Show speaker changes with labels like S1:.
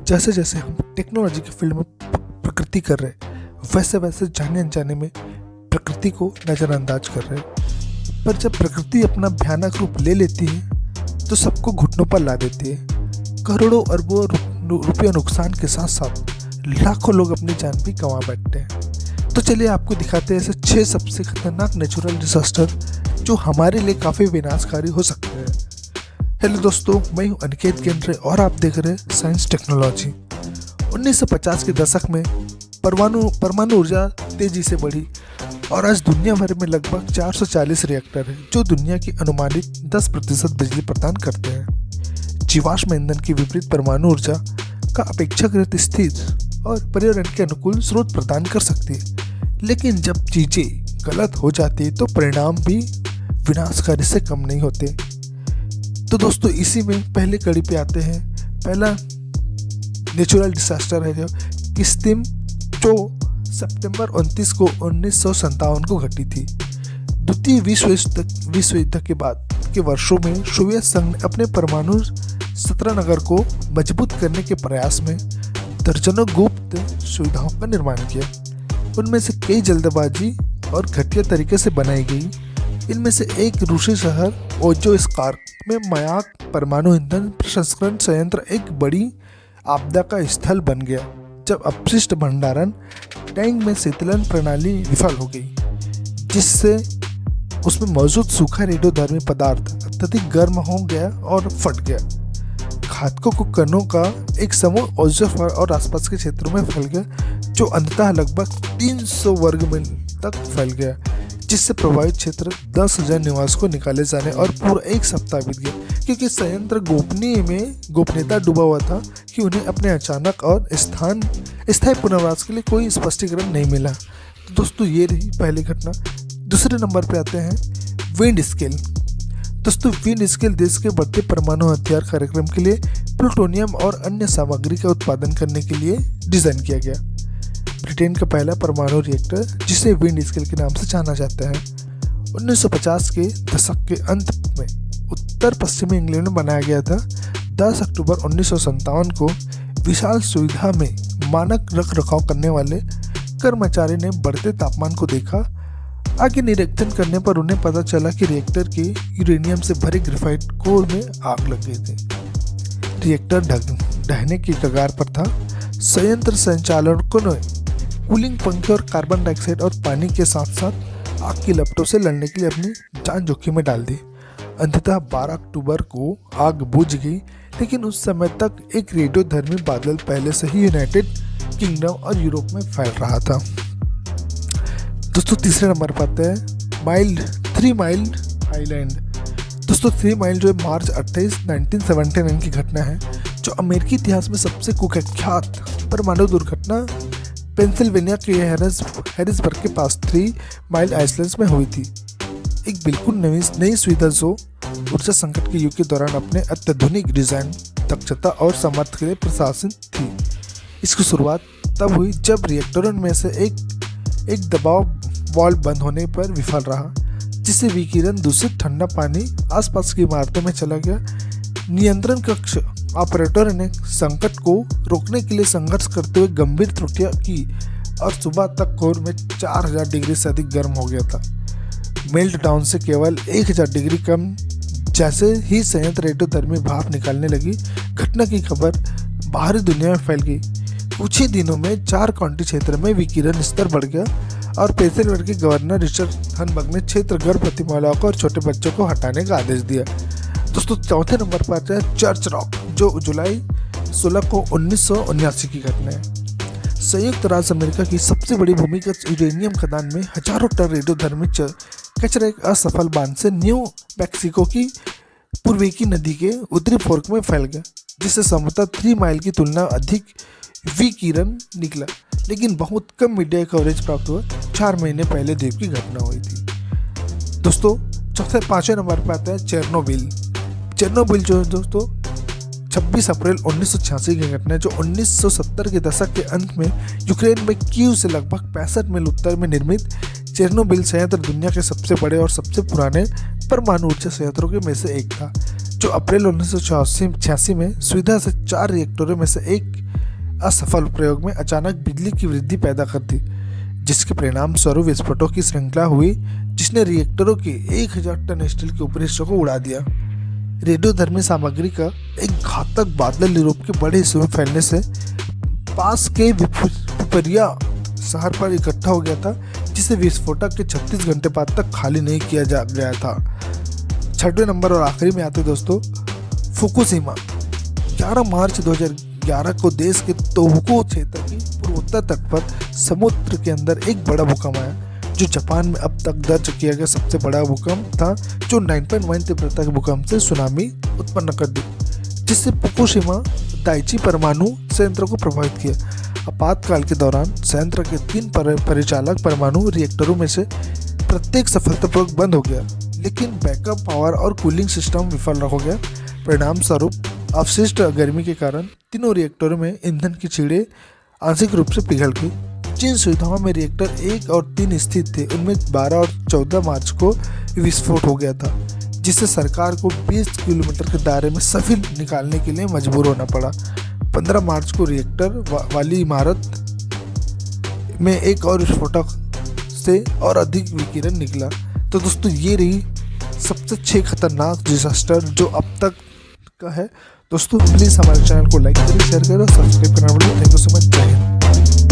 S1: जैसे जैसे हम टेक्नोलॉजी के फील्ड में प्रकृति कर रहे हैं, वैसे वैसे जाने अनजाने में प्रकृति को नज़रअंदाज कर रहे हैं। पर जब प्रकृति अपना भयानक रूप ले लेती है तो सबको घुटनों पर ला देती है। करोड़ों अरबों रुपये नुकसान के साथ साथ लाखों लोग अपनी जान भी गंवा बैठते हैं। तो चलिए आपको दिखाते हैं ऐसे 6 सबसे खतरनाक नेचुरल डिजास्टर जो हमारे लिए काफ़ी विनाशकारी हो सकते हैं। हेलो दोस्तों, मैं हूं अनिकेत केंद्रे और आप देख रहे हैं साइंस टेक्नोलॉजी। 1950 के दशक में परमाणु ऊर्जा तेजी से बढ़ी और आज दुनिया भर में लगभग 440 रिएक्टर हैं जो दुनिया की अनुमानित 10% बिजली प्रदान करते हैं। जीवाश्म ईंधन की विपरीत परमाणु ऊर्जा का अपेक्षाकृत स्थिर और पर्यावरण के अनुकूल स्रोत प्रदान कर सकती है, लेकिन जब चीजें गलत हो जाती है तो परिणाम भी विनाशकारी से कम नहीं होते। तो दोस्तों, इसी में पहले कड़ी पे आते हैं। पहला नेचुरल डिजास्टर है जो किस्तिम, जो सितंबर 29 को 1957 को घटी थी। द्वितीय विश्व युद्ध के बाद के वर्षों में सोवियत संघ ने अपने परमाणु शस्त्रागार को मजबूत करने के प्रयास में दर्जनों गुप्त सुविधाओं का निर्माण किया। उनमें से कई जल्दबाजी और घटिया तरीके से बनाई गई। इनमें से एक रूसी शहर ओजोस्कार में मयाक परमाणु ईंधन प्रसंस्करण संयंत्र एक बड़ी आपदा का स्थल बन गया जब अपशिष्ट भंडारण टैंक में शीतलन प्रणाली विफल हो गई, जिससे उसमें मौजूद सूखा रेडियोधर्मी पदार्थ अत्यधिक गर्म हो गया और फट गया। घातकों कणों का एक समूह ओजोस्फीयर और आसपास के क्षेत्रों में फैल गया, जो अंततः लगभग 300 वर्ग मील तक फैल गया, जिससे प्रभावित क्षेत्र 10,000 निवासियों को निकाले जाने और पूरा एक सप्ताह बीत गया, क्योंकि संयंत्र गोपनीयता डूबा हुआ था कि उन्हें अपने अचानक और स्थायी पुनर्वास के लिए कोई स्पष्टीकरण नहीं मिला। तो दोस्तों, ये रही पहली घटना। दूसरे नंबर पे आते हैं विंड स्केल। दोस्तों, विंड स्केल देश के बढ़ते परमाणु हथियार कार्यक्रम के लिए प्लूटोनियम और अन्य सामग्री का उत्पादन करने के लिए डिजाइन किया गया। ब्रिटेन का पहला परमाणु रिएक्टर, जिसे विंड स्केल के नाम से जाना जाता है, 1950 के दशक के अंत में उत्तर पश्चिमी इंग्लैंड में बनाया गया था। 10 अक्टूबर 1957 को विशाल सुविधा में मानक रख रखाव करने वाले कर्मचारी ने बढ़ते तापमान को देखा। आगे निरीक्षण करने पर उन्हें पता चला कि रिएक्टर के यूरेनियम से भरे ग्रेफाइट कोर में आग लग गई थी। रिएक्टर ढहने की कगार पर था। संयंत्र संचालकों ने कूलिंग पंखे और कार्बन डाइऑक्साइड और पानी के साथ साथ आग की लपटों से लड़ने के लिए अपनी जान जोखिम में डाल दी। अंततः 12 अक्टूबर को आग बुझ गई, लेकिन उस समय तक एक रेडियोधर्मी बादल पहले से ही यूनाइटेड किंगडम और यूरोप में फैल रहा था। दोस्तों, तीसरे नंबर पर आते हैं 3 माइल आइलैंड। दोस्तों, 3 माइल जो है मार्च 28, 1979 की घटना है, जो अमेरिकी इतिहास में सबसे कुख्यात परमाणु दुर्घटना पेंसिल्वेनिया के हैरिसबर्ग के पास 3 माइल आइलैंड में हुई थी। एक बिल्कुल नई सुविधा जो ऊर्जा संकट के युग के दौरान अपने अत्याधुनिक डिजाइन, दक्षता और सामर्थ्य के लिए प्रशासित थी। इसकी शुरुआत तब हुई जब रिएक्टरों में से एक दबाव वाल्व बंद होने पर विफल रहा, जिससे विकिरण दूषित ठंडा पानी आसपास की इमारतों में चला गया। नियंत्रण कक्ष ऑपरेटर ने संकट को रोकने के लिए संघर्ष करते हुए गंभीर त्रुटियां की और सुबह तक कोर में 4000 डिग्री से अधिक गर्म हो गया था। मेल्ट डाउन से केवल 1000 डिग्री कम जैसे ही संयंत्र रेडियोधर्मी भाप निकालने लगी। घटना की खबर बाहरी दुनिया में फैल गई। कुछ ही दिनों में 4 काउंटी क्षेत्र में विकिरण स्तर बढ़ गया और पेंसिल्वेनिया के गवर्नर रिचर्ड थर्नबर्ग ने क्षेत्र गर्भवती महिलाओं को और छोटे बच्चों को हटाने का आदेश दिया। दोस्तों, चौथे नंबर पर आता है चर्च रॉक, जो जुलाई 16 को 1979 की घटना है। संयुक्त राज्य अमेरिका की सबसे बड़ी भूमिगत यूरेनियम खदान में हजारों टन रेडियोधर्मी कचरा एक असफल बांध से न्यू मैक्सिको की पूर्वी नदी के उत्तरी फोर्क में फैल गया, जिससे संभवतः 3 माइल की तुलना अधिक विकिरण निकला, लेकिन बहुत कम मीडिया कवरेज प्राप्त हुआ। 4 महीने पहले द्वीप की घटना हुई थी। दोस्तों, 5वें नंबर पर आता है चेरनोबिल। जो है दोस्तों 26 अप्रैल 1986 की घटना है, जो 1970 के दशक के अंत में यूक्रेन में कीव से लगभग 65 मील उत्तर में निर्मित चेरनोबिल संयंत्र दुनिया के सबसे बड़े और सबसे पुराने परमाणु ऊर्जा संयंत्रों के में से एक था। जो अप्रैल 1986 में स्वीडन से 4 रिएक्टरों में से एक असफल प्रयोग में अचानक बिजली की वृद्धि पैदा कर दी, जिसके परिणाम स्वरूप विस्फोटों की श्रृंखला हुई जिसने रिएक्टरों के 1000 टन स्टील के ऊपरी हिस्सों को उड़ा दिया। रेडियोधर्मी सामग्री का एक घातक बादल यूरोप के बड़े हिस्सों में फैलने से पास के विपरिया शहर पर इकट्ठा हो गया था, जिसे विस्फोटक के 36 घंटे बाद तक खाली नहीं किया जा गया था। 6वें नंबर और आखिरी में आते दोस्तों फुकुशिमा। 11 मार्च 2011 को देश के तोहोकू क्षेत्र की पूर्वोत्तर तट पर समुद्र के अंदर एक बड़ा भूकंप आया, जो जापान में अब तक दर्ज किया गया सबसे बड़ा भूकंप था, जो 9.1 तीव्रता के भूकंप से सुनामी उत्पन्न कर दी, जिससे फुकुशिमा दाइची परमाणु संयंत्र को प्रभावित किया। आपातकाल के दौरान संयंत्र के 3 परिचालक परमाणु रिएक्टरों में से प्रत्येक सफलतापूर्वक बंद हो गया, लेकिन बैकअप पावर और कूलिंग सिस्टम विफल हो गया। परिणाम स्वरूप अवशिष्ट गर्मी के कारण तीनों रिएक्टरों में ईंधन की छीड़ें आंशिक रूप से पिघल गई। जिन सुविधाओं में रिएक्टर 1 और 3 स्थित थे, उनमें 12 और 14 मार्च को विस्फोट हो गया था, जिससे सरकार को 20 किलोमीटर के दायरे में सभी निकालने के लिए मजबूर होना पड़ा। 15 मार्च को रिएक्टर वाली इमारत में एक और विस्फोटक से और अधिक विकिरण निकला। तो दोस्तों ये रही सबसे 6 खतरनाक डिजास्टर जो अब तक का है। दोस्तों प्लीज़ हमारे चैनल को लाइक करें, शेयर करें और सब्सक्राइब करना भूलें। Thank you so much. जय हिंद।